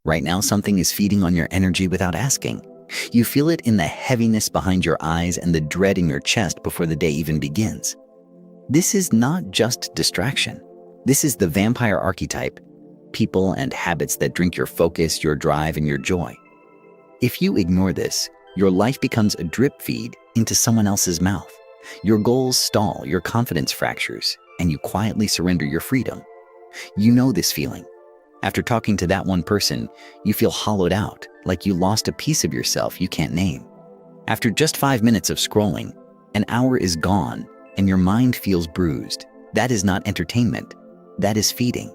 Right now, something is feeding on your energy without asking. You feel it in the heaviness behind your eyes and the dread in your chest before the day even begins. This is not just distraction. This is the vampire archetype, people and habits that drink your focus, your drive, and your joy. If you ignore this, your life becomes a drip feed into someone else's mouth. Your goals stall, your confidence fractures, and you quietly surrender your freedom. You know this feeling. After talking to that one person, you feel hollowed out, like you lost a piece of yourself you can't name. After just 5 minutes of scrolling, an hour is gone and your mind feels bruised. That is not entertainment. That is feeding.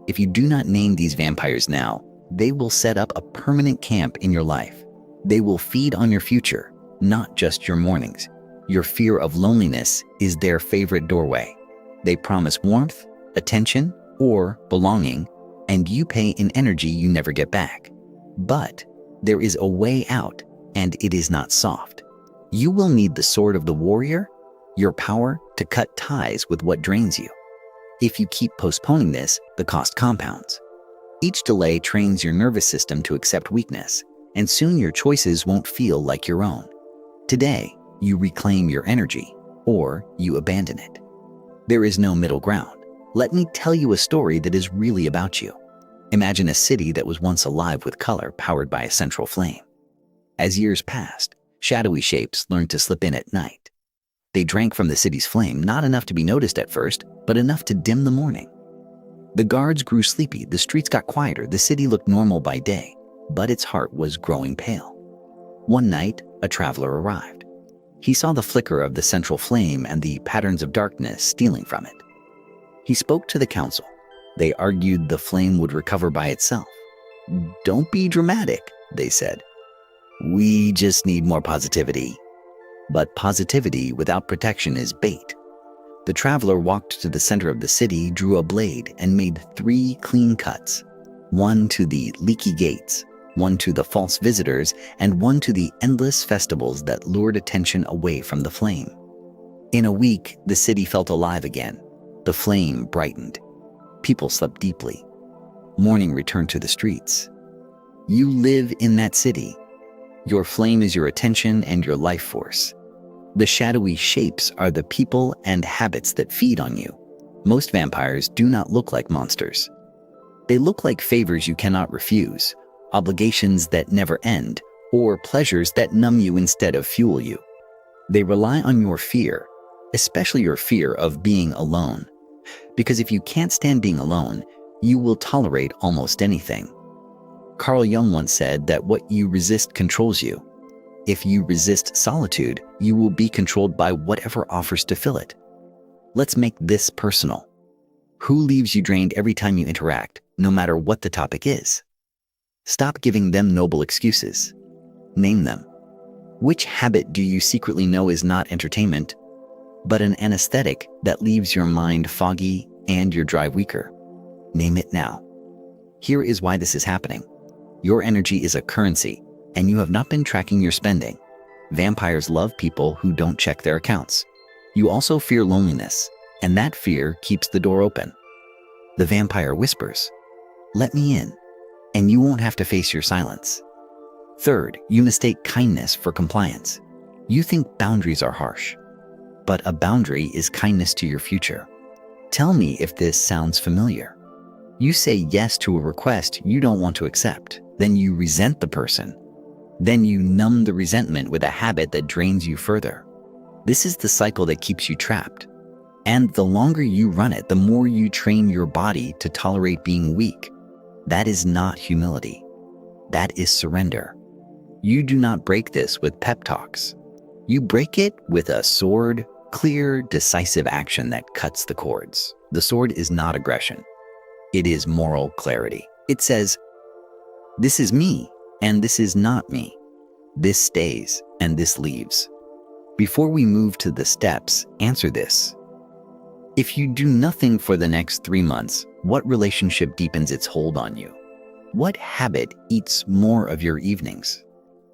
If you do not name these vampires now, they will set up a permanent camp in your life. They will feed on your future, not just your mornings. Your fear of loneliness is their favorite doorway. They promise warmth, attention, or belonging, and you pay in energy you never get back. But there is a way out, and it is not soft. You will need the sword of the warrior, your power to cut ties with what drains you. If you keep postponing this, the cost compounds. Each delay trains your nervous system to accept weakness, and soon your choices won't feel like your own. Today, you reclaim your energy, or you abandon it. There is no middle ground. Let me tell you a story that is really about you. Imagine a city that was once alive with color, powered by a central flame. As years passed, shadowy shapes learned to slip in at night. They drank from the city's flame, not enough to be noticed at first, but enough to dim the morning. The guards grew sleepy, the streets got quieter, the city looked normal by day, but its heart was growing pale. One night, a traveler arrived. He saw the flicker of the central flame and the patterns of darkness stealing from it. He spoke to the council. They argued the flame would recover by itself. "Don't be dramatic," they said. "We just need more positivity." But positivity without protection is bait. The traveler walked to the center of the city, drew a blade, and made 3 clean cuts. One to the leaky gates, one to the false visitors, and one to the endless festivals that lured attention away from the flame. In a week, the city felt alive again. The flame brightened. People slept deeply. Morning returned to the streets. You live in that city. Your flame is your attention and your life force. The shadowy shapes are the people and habits that feed on you. Most vampires do not look like monsters. They look like favors you cannot refuse, obligations that never end, or pleasures that numb you instead of fuel you. They rely on your fear, especially your fear of being alone. Because if you can't stand being alone, you will tolerate almost anything. Carl Jung once said that what you resist controls you. If you resist solitude, you will be controlled by whatever offers to fill it. Let's make this personal. Who leaves you drained every time you interact, no matter what the topic is? Stop giving them noble excuses. Name them. Which habit do you secretly know is not entertainment, but an anesthetic that leaves your mind foggy and your drive weaker? Name it now. Here is why this is happening. Your energy is a currency, and you have not been tracking your spending. Vampires love people who don't check their accounts. You also fear loneliness, and that fear keeps the door open. The vampire whispers, "Let me in," and you won't have to face your silence. Third, you mistake kindness for compliance. You think boundaries are harsh, but a boundary is kindness to your future. Tell me if this sounds familiar. You say yes to a request you don't want to accept. Then you resent the person. Then you numb the resentment with a habit that drains you further. This is the cycle that keeps you trapped. And the longer you run it, the more you train your body to tolerate being weak. That is not humility. That is surrender. You do not break this with pep talks. You break it with a sword, clear, decisive action that cuts the cords. The sword is not aggression. It is moral clarity. It says, "This is me, and this is not me. This stays, and this leaves." Before we move to the steps, answer this. If you do nothing for the next 3 months, what relationship deepens its hold on you? What habit eats more of your evenings?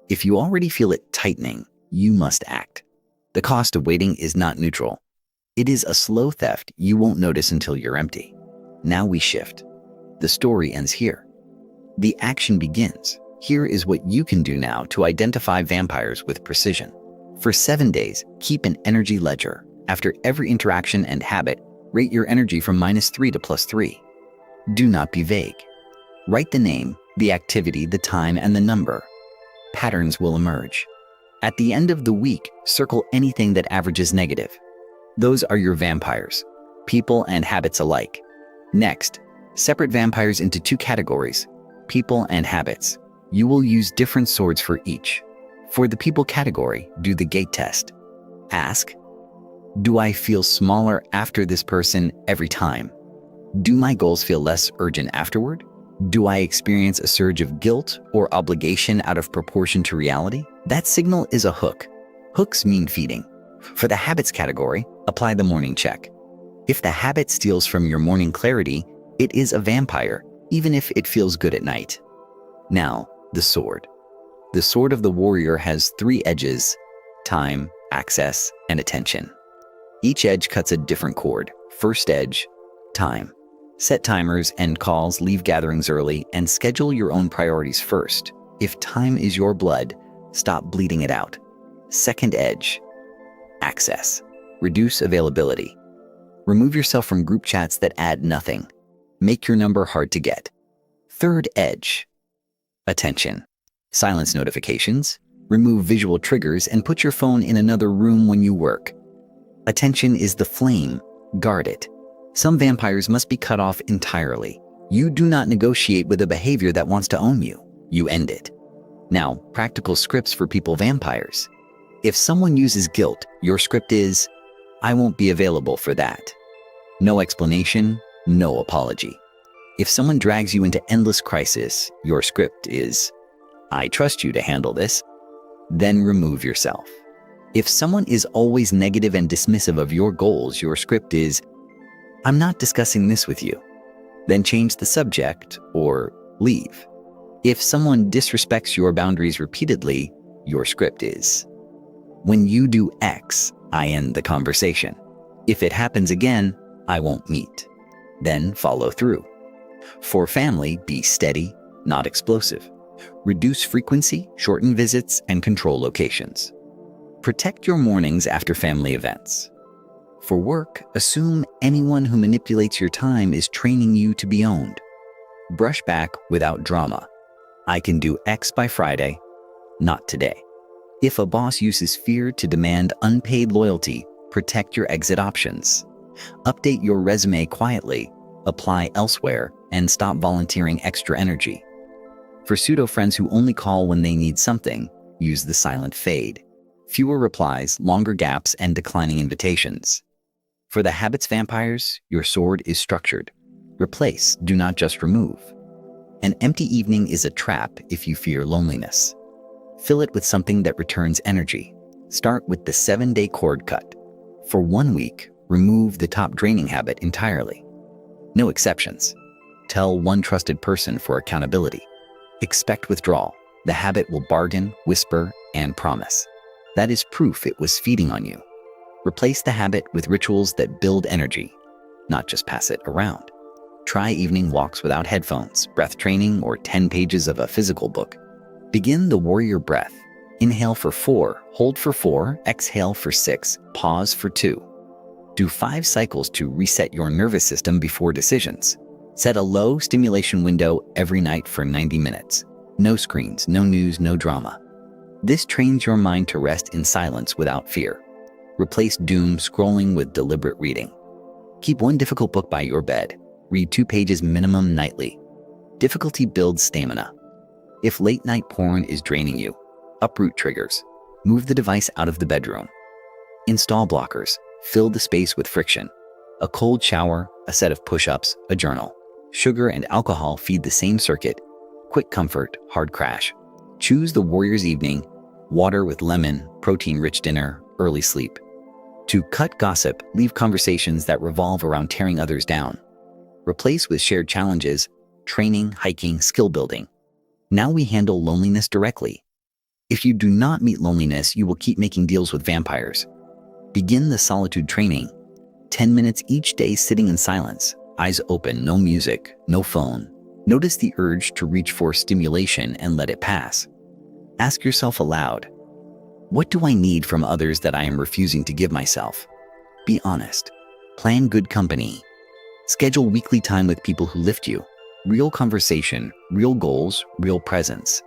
If you already feel it tightening, you must act. The cost of waiting is not neutral. It is a slow theft you won't notice until you're empty. Now we shift. The story ends here. The action begins. Here is what you can do now to identify vampires with precision. For 7 days, keep an energy ledger. After every interaction and habit, rate your energy from -3 to +3. Do not be vague. Write the name, the activity, the time, and the number. Patterns will emerge. At the end of the week, circle anything that averages negative. Those are your vampires, people and habits alike. Next, separate vampires into 2 categories, people and habits. You will use different swords for each. For the people category, do the gate test. Ask, do I feel smaller after this person every time? Do my goals feel less urgent afterward? Do I experience a surge of guilt or obligation out of proportion to reality? That signal is a hook. Hooks mean feeding. For the habits category, apply the morning check. If the habit steals from your morning clarity, it is a vampire, even if it feels good at night. Now, the sword. The sword of the warrior has 3 edges: time, access, and attention. Each edge cuts a different chord. First edge, time. Set timers, end calls, leave gatherings early, and schedule your own priorities first. If time is your blood, stop bleeding it out. Second edge, access. Reduce availability. Remove yourself from group chats that add nothing. Make your number hard to get. Third edge, attention. Silence notifications, remove visual triggers, and put your phone in another room when you work. Attention is the flame. Guard it. Some vampires must be cut off entirely. You do not negotiate with a behavior that wants to own you. You end it. Now, practical scripts for people vampires. If someone uses guilt, your script is, I won't be available for that. No explanation, no apology. If someone drags you into endless crisis, your script is, I trust you to handle this. Then remove yourself. If someone is always negative and dismissive of your goals, your script is, I'm not discussing this with you. Then change the subject or leave. If someone disrespects your boundaries repeatedly, your script is, when you do X, I end the conversation. If it happens again, I won't meet. Then follow through. For family, be steady, not explosive. Reduce frequency, shorten visits, and control locations. Protect your mornings after family events. For work, assume anyone who manipulates your time is training you to be owned. Brush back without drama. I can do X by Friday, not today. If a boss uses fear to demand unpaid loyalty, protect your exit options. Update your resume quietly, apply elsewhere, and stop volunteering extra energy. For pseudo-friends who only call when they need something, use the silent fade. Fewer replies, longer gaps, and declining invitations. For the habits vampires, your sword is structured. Replace, do not just remove. An empty evening is a trap if you fear loneliness. Fill it with something that returns energy. Start with the 7-day cord cut. For 1 week, remove the top draining habit entirely. No exceptions. Tell one trusted person for accountability. Expect withdrawal. The habit will bargain, whisper, and promise. That is proof it was feeding on you. Replace the habit with rituals that build energy, not just pass it around. Try evening walks without headphones, breath training, or 10 pages of a physical book. Begin the warrior breath. Inhale for 4, hold for 4, exhale for 6, pause for 2. Do 5 cycles to reset your nervous system before decisions. Set a low stimulation window every night for 90 minutes. No screens, no news, no drama. This trains your mind to rest in silence without fear. Replace doom scrolling with deliberate reading. Keep one difficult book by your bed. Read 2 pages minimum nightly. Difficulty builds stamina. If late-night porn is draining you, uproot triggers. Move the device out of the bedroom. Install blockers. Fill the space with friction. A cold shower, a set of push-ups, a journal. Sugar and alcohol feed the same circuit. Quick comfort, hard crash. Choose the warrior's evening. Water with lemon, protein-rich dinner, early sleep. To cut gossip, leave conversations that revolve around tearing others down. Replace with shared challenges, training, hiking, skill building. Now we handle loneliness directly. If you do not meet loneliness, you will keep making deals with vampires. Begin the solitude training. 10 minutes each day sitting in silence, eyes open, no music, no phone. Notice the urge to reach for stimulation and let it pass. Ask yourself aloud, what do I need from others that I am refusing to give myself? Be honest. Plan good company. Schedule weekly time with people who lift you. Real conversation, real goals, real presence.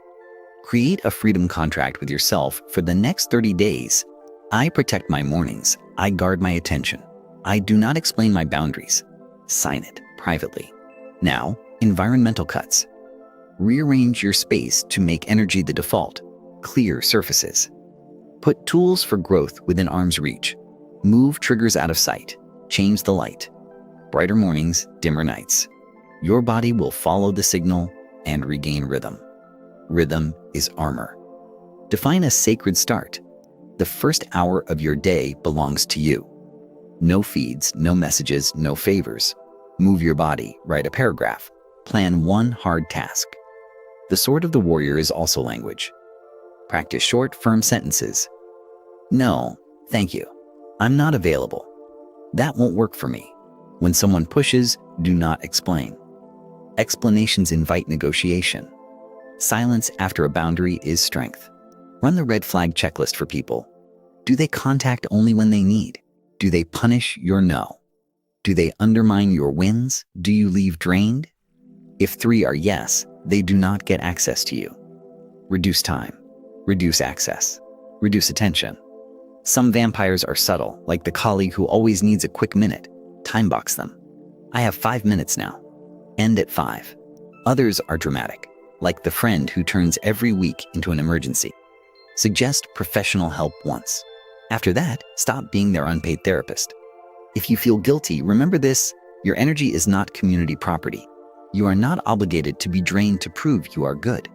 Create a freedom contract with yourself for the next 30 days. I protect my mornings. I guard my attention. I do not explain my boundaries. Sign it privately. Now, environmental cuts. Rearrange your space to make energy the default. Clear surfaces. Put tools for growth within arm's reach. Move triggers out of sight. Change the light. Brighter mornings, dimmer nights. Your body will follow the signal and regain rhythm. Rhythm is armor. Define a sacred start. The first hour of your day belongs to you. No feeds, no messages, no favors. Move your body, write a paragraph. Plan one hard task. The sword of the warrior is also language. Practice short, firm sentences. No, thank you. I'm not available. That won't work for me. When someone pushes, do not explain. Explanations invite negotiation. Silence after a boundary is strength. Run the red flag checklist for people. Do they contact only when they need? Do they punish your no? Do they undermine your wins? Do you leave drained? If 3 are yes, they do not get access to you. Reduce time. Reduce access. Reduce attention. Some vampires are subtle, like the colleague who always needs a quick minute. Time box them. I have 5 minutes now. End at 5. Others are dramatic, like the friend who turns every week into an emergency. Suggest professional help once. After that, stop being their unpaid therapist. If you feel guilty, remember this: your energy is not community property. You are not obligated to be drained to prove you are good.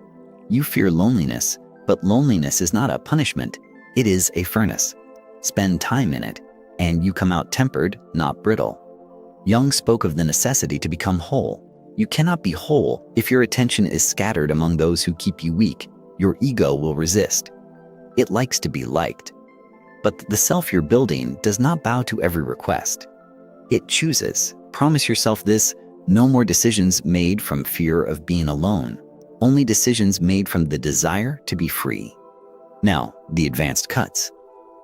You fear loneliness, but loneliness is not a punishment. It is a furnace. Spend time in it, and you come out tempered, not brittle. Jung spoke of the necessity to become whole. You cannot be whole if your attention is scattered among those who keep you weak. Your ego will resist. It likes to be liked. But the self you're building does not bow to every request. It chooses. Promise yourself this: no more decisions made from fear of being alone. Only decisions made from the desire to be free. Now, the advanced cuts.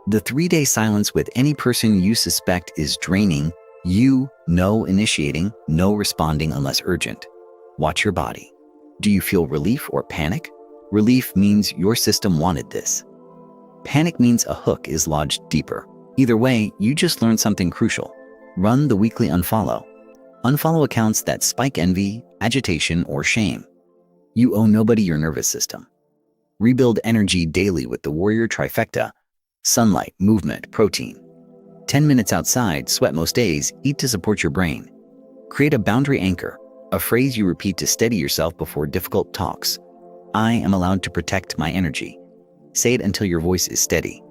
The 3-day silence with any person you suspect is draining. No initiating, no responding unless urgent. Watch your body. Do you feel relief or panic? Relief means your system wanted this. Panic means a hook is lodged deeper. Either way, you just learned something crucial. Run the weekly unfollow. Unfollow accounts that spike envy, agitation, or shame. You owe nobody your nervous system. Rebuild energy daily with the warrior trifecta: sunlight, movement, protein. 10 minutes outside, sweat most days, eat to support your brain. Create a boundary anchor, a phrase you repeat to steady yourself before difficult talks. I am allowed to protect my energy. Say it until your voice is steady.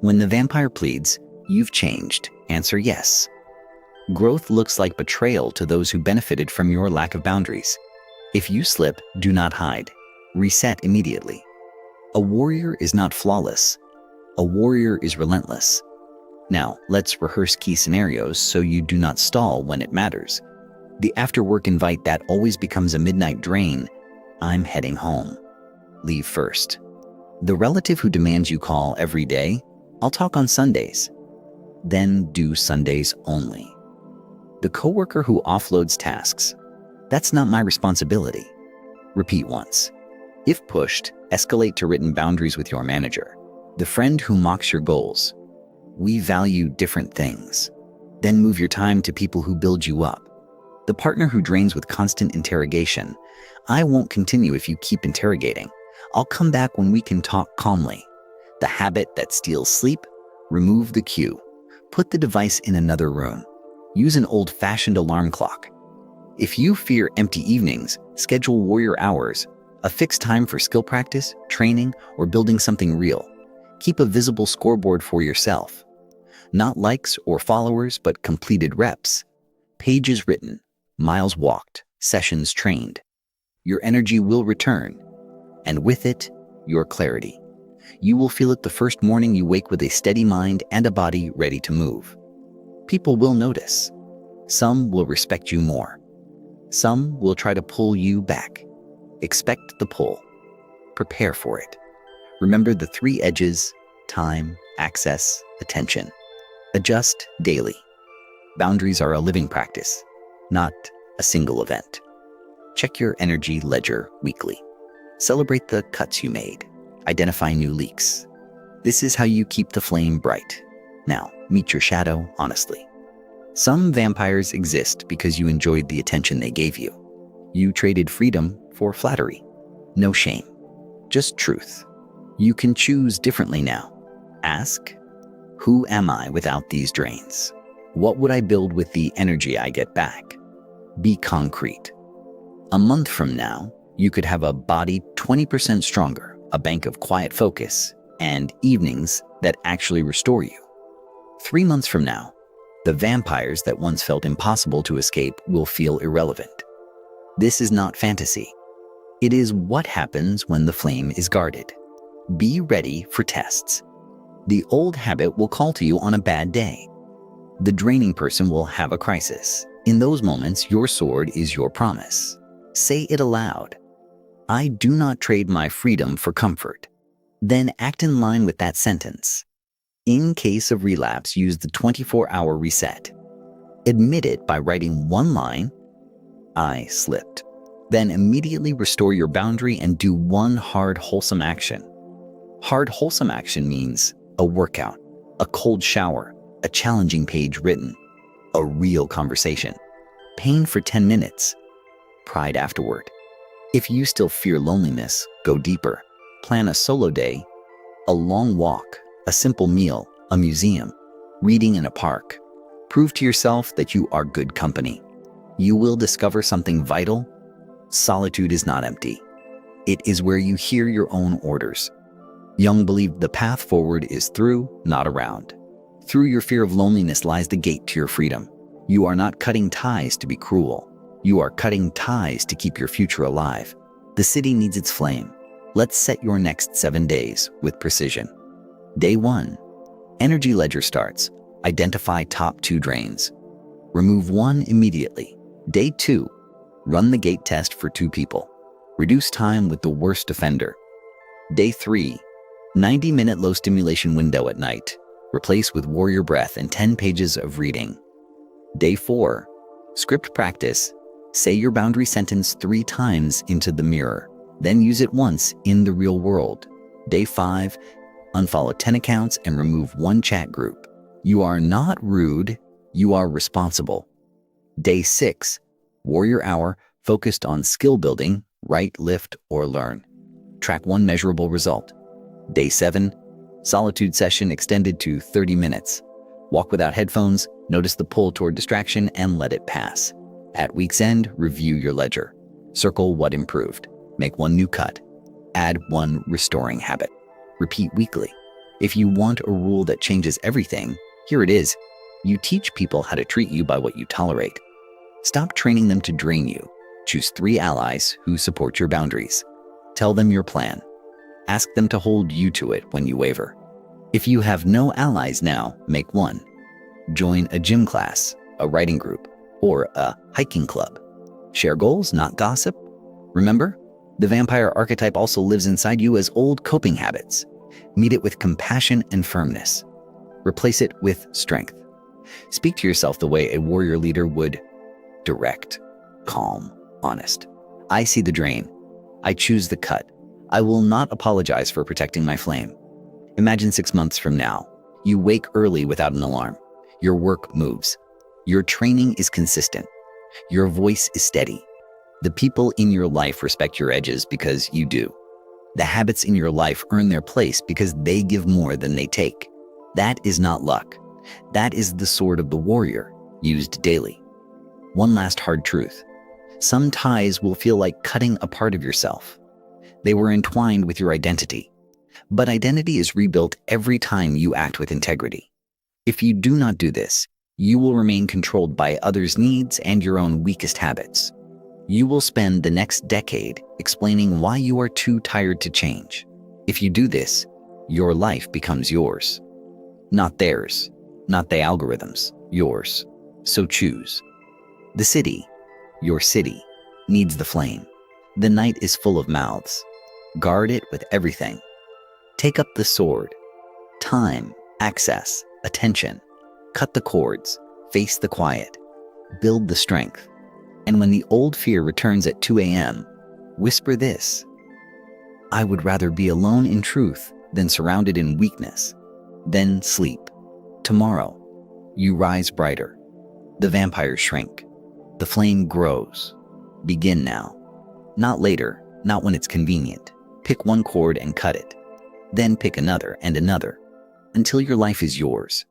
When the vampire pleads, you've changed, answer yes. Growth looks like betrayal to those who benefited from your lack of boundaries. If you slip, do not hide. Reset immediately. A warrior is not flawless. A warrior is relentless. Now, let's rehearse key scenarios so you do not stall when it matters. The after-work invite that always becomes a midnight drain. I'm heading home. Leave first. The relative who demands you call every day. I'll talk on Sundays. Then do Sundays only. The coworker who offloads tasks. That's not my responsibility. Repeat once. If pushed, escalate to written boundaries with your manager. The friend who mocks your goals. We value different things. Then move your time to people who build you up. The partner who drains with constant interrogation. I won't continue if you keep interrogating. I'll come back when we can talk calmly. The habit that steals sleep. Remove the cue. Put the device in another room. Use an old-fashioned alarm clock. If you fear empty evenings, schedule warrior hours, a fixed time for skill practice, training, or building something real. Keep a visible scoreboard for yourself. Not likes or followers, but completed reps. Pages written, miles walked, sessions trained. Your energy will return, and with it, your clarity. You will feel it the first morning you wake with a steady mind and a body ready to move. People will notice. Some will respect you more. Some will try to pull you back. Expect the pull. Prepare for it. Remember the three edges: time, access, attention. Adjust daily. Boundaries are a living practice, not a single event. Check your energy ledger weekly. Celebrate the cuts you made. Identify new leaks. This is how you keep the flame bright. Now, meet your shadow honestly. Some vampires exist because you enjoyed the attention they gave you. You traded freedom for flattery. No shame, just truth. You can choose differently now. Ask, who am I without these drains? What would I build with the energy I get back? Be concrete. A month from now, you could have a body 20% stronger, a bank of quiet focus, and evenings that actually restore you. 3 months from now, the vampires that once felt impossible to escape will feel irrelevant. This is not fantasy. It is what happens when the flame is guarded. Be ready for tests. The old habit will call to you on a bad day. The draining person will have a crisis. In those moments, your sword is your promise. Say it aloud. I do not trade my freedom for comfort. Then act in line with that sentence. In case of relapse, use the 24-hour reset. Admit it by writing one line, I slipped. Then immediately restore your boundary and do one hard, wholesome action. Hard, wholesome action means a workout, a cold shower, a challenging page written, a real conversation. Pain for 10 minutes, pride afterward. If you still fear loneliness, go deeper. Plan a solo day, a long walk, a simple meal, a museum, reading in a park. Prove to yourself that you are good company. You will discover something vital. Solitude is not empty. It is where you hear your own orders. Jung believed the path forward is through, not around. Through your fear of loneliness lies the gate to your freedom. You are not cutting ties to be cruel. You are cutting ties to keep your future alive. The city needs its flame. Let's set your next 7 days with precision. Day 1. Energy ledger starts. Identify top 2 drains. Remove 1 immediately. Day 2. Run the gate test for 2 people. Reduce time with the worst offender. Day 3. 90-minute low stimulation window at night. Replace with warrior breath and 10 pages of reading. Day 4. Script practice. Say your boundary sentence 3 times into the mirror. Then use it once in the real world. Day 5. Unfollow 10 accounts and remove 1 chat group. You are not rude, you are responsible. Day 6. Warrior hour focused on skill building, write, lift, or learn. Track 1 measurable result. Day 7. Solitude session extended to 30 minutes. Walk without headphones, notice the pull toward distraction, and let it pass. At week's end, review your ledger. Circle what improved. Make 1 new cut. Add 1 restoring habit. Repeat weekly. If you want a rule that changes everything, here it is. You teach people how to treat you by what you tolerate. Stop training them to drain you. Choose 3 allies who support your boundaries. Tell them your plan. Ask them to hold you to it when you waver. If you have no allies now, make 1. Join a gym class, a writing group, or a hiking club. Share goals, not gossip. Remember, the vampire archetype also lives inside you as old coping habits. Meet it with compassion and firmness. Replace it with strength. Speak to yourself the way a warrior leader would: direct, calm, honest. I see the drain. I choose the cut. I will not apologize for protecting my flame. Imagine 6 months from now. You wake early without an alarm. Your work moves. Your training is consistent. Your voice is steady. The people in your life respect your edges because you do. The habits in your life earn their place because they give more than they take. That is not luck. That is the sword of the warrior, used daily. One last hard truth. Some ties will feel like cutting a part of yourself. They were entwined with your identity. But identity is rebuilt every time you act with integrity. If you do not do this, you will remain controlled by others' needs and your own weakest habits. You will spend the next decade explaining why you are too tired to change. If you do this, your life becomes yours. Not theirs, not the algorithms, yours. So choose. The city. Your city needs the flame. The night is full of mouths. Guard it with everything. Take up the sword. Time, access, attention. Cut the cords. Face the quiet. Build the strength. And when the old fear returns at 2 a.m., whisper this: I would rather be alone in truth than surrounded in weakness. Then sleep. Tomorrow, you rise brighter. The vampires shrink. The flame grows. Begin now. Not later, not when it's convenient. Pick one cord and cut it. Then pick another and another, until your life is yours.